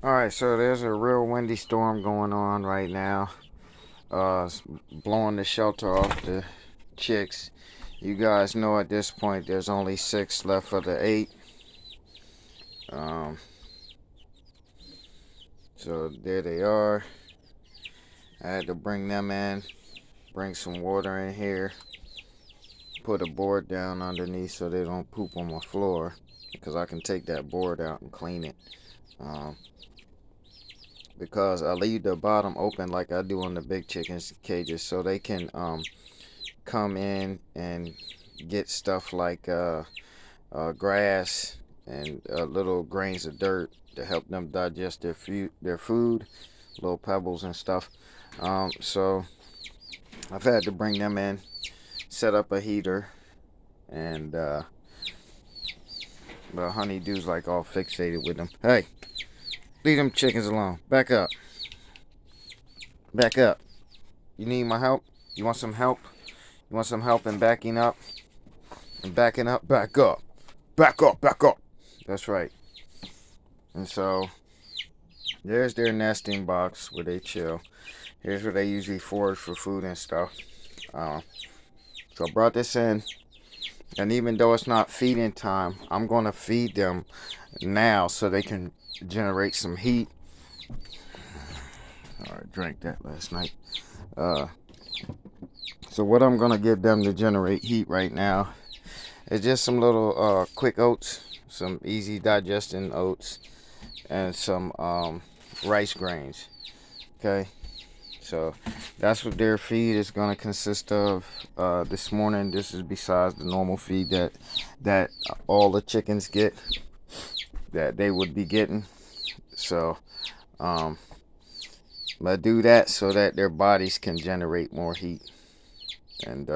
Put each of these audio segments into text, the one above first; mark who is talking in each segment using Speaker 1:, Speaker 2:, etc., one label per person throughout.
Speaker 1: Alright, so there's a real windy storm going on right now. It's blowing the shelter off the chicks. You guys know at this point there's only 6 left of the 8. Um, so there they are. I had to bring them in, bring some water in here, put a board down underneath so they don't poop on my floor, because I can take that board out and clean it. Um, because I leave the bottom open like I do on the big chickens cages so they can come in and get stuff like grass and little grains of dirt to help them digest their food, little pebbles and stuff. So I've had to bring them in, set up a heater, and the honeydews like all fixated with them. Hey, leave them chickens alone. Back up. Back up. You need my help? You want some help? You want some help in backing up? And backing up? Back up. Back up. Back up. That's right. And so there's their nesting box where they chill. Here's where they usually forage for food and stuff. So I brought this in, and even though it's not feeding time, I'm going to feed them now so they can generate some heat. I drank that last night. So what I'm going to give them to generate heat right now is just some little quick oats, some easy digesting oats, and some rice grains. Okay, so that's what their feed is going to consist of this morning. This is besides the normal feed that all the chickens get, that they would be getting. So I do that so that their bodies can generate more heat, and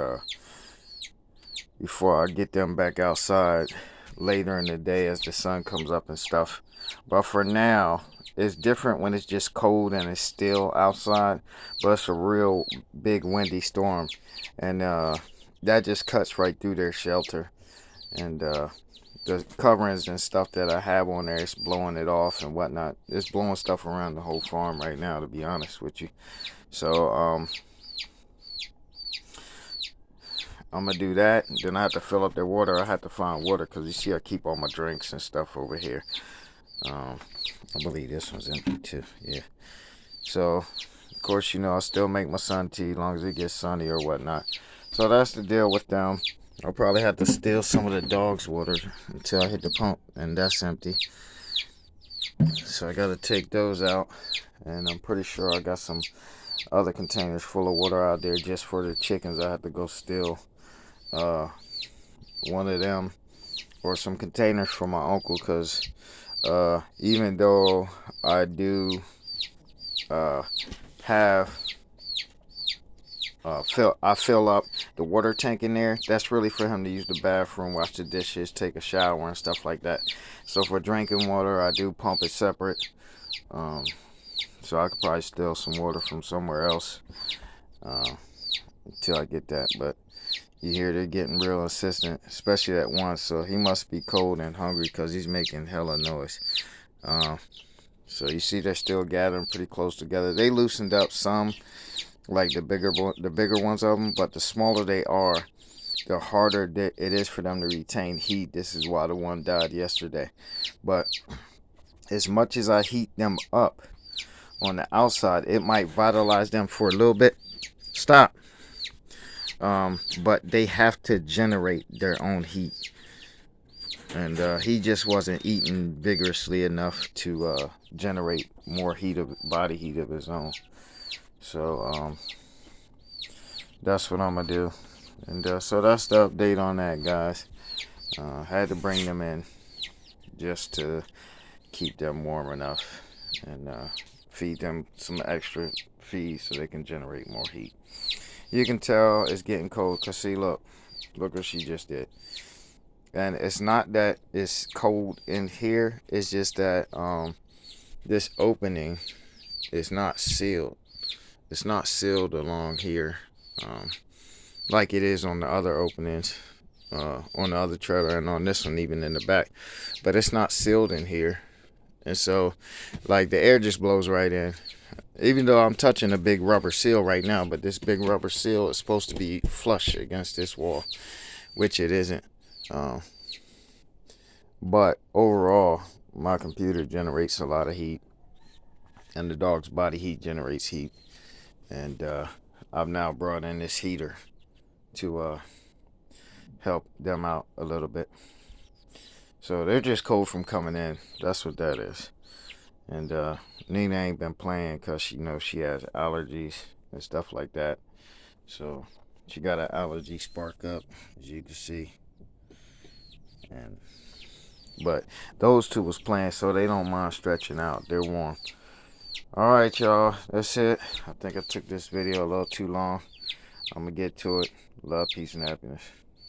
Speaker 1: before I get them back outside later in the day as the sun comes up and stuff. But for now, it's different when it's just cold and it's still outside, but it's a real big windy storm, and that just cuts right through their shelter, and the coverings and stuff that I have on there, it's blowing it off and whatnot. It's blowing stuff around the whole farm right now, to be honest with you. So I'm gonna do that. Then I have to fill up their water. I have to find water because you see I keep all my drinks and stuff over here. I believe this one's empty too. Yeah. So of course, you know, I still make my sun tea as long as it gets sunny or whatnot. So that's the deal with them. I'll probably have to steal some of the dog's water until I hit the pump, and that's empty. So I got to take those out, and I'm pretty sure I got some other containers full of water out there just for the chickens. I have to go steal one of them or some containers from my uncle, because even though I do have I fill up the water tank in there, that's really for him to use the bathroom, wash the dishes, take a shower and stuff like that. So for drinking water, I do pump it separate. So I could probably steal some water from somewhere else until I get that. But you hear they're getting real insistent, especially that one. So he must be cold and hungry because he's making hella noise. So you see they're still gathering pretty close together. They loosened up some, like the bigger ones of them, but the smaller they are, the harder it is for them to retain heat. This is why the one died yesterday. But as much as I heat them up on the outside, it might vitalize them for a little bit. Stop. But they have to generate their own heat, and he just wasn't eating vigorously enough to generate more body heat of his own. So that's what I'm gonna do, and so that's the update on that, guys. Had to bring them in just to keep them warm enough, and feed them some extra feed so they can generate more heat. You can tell it's getting cold because see, look what she just did. And it's not that it's cold in here, it's just that this opening is not sealed. It's not sealed along here like it is on the other openings, on the other trailer, and on this one even in the back. But it's not sealed in here, And so, like, the air just blows right in. Even though I'm touching a big rubber seal right now, but this big rubber seal is supposed to be flush against this wall, which it isn't. Um, but overall, my computer generates a lot of heat, and the dog's body heat generates heat. And I've now brought in this heater to help them out a little bit. So they're just cold from coming in. That's what that is. And Nina ain't been playing because she knows she has allergies and stuff like that. So she got an allergy spark up, as you can see. And but those two was playing, so they don't mind stretching out. They're warm. All right, y'all. That's it. I think I took this video a little too long. I'm gonna get to it. Love, peace, and happiness.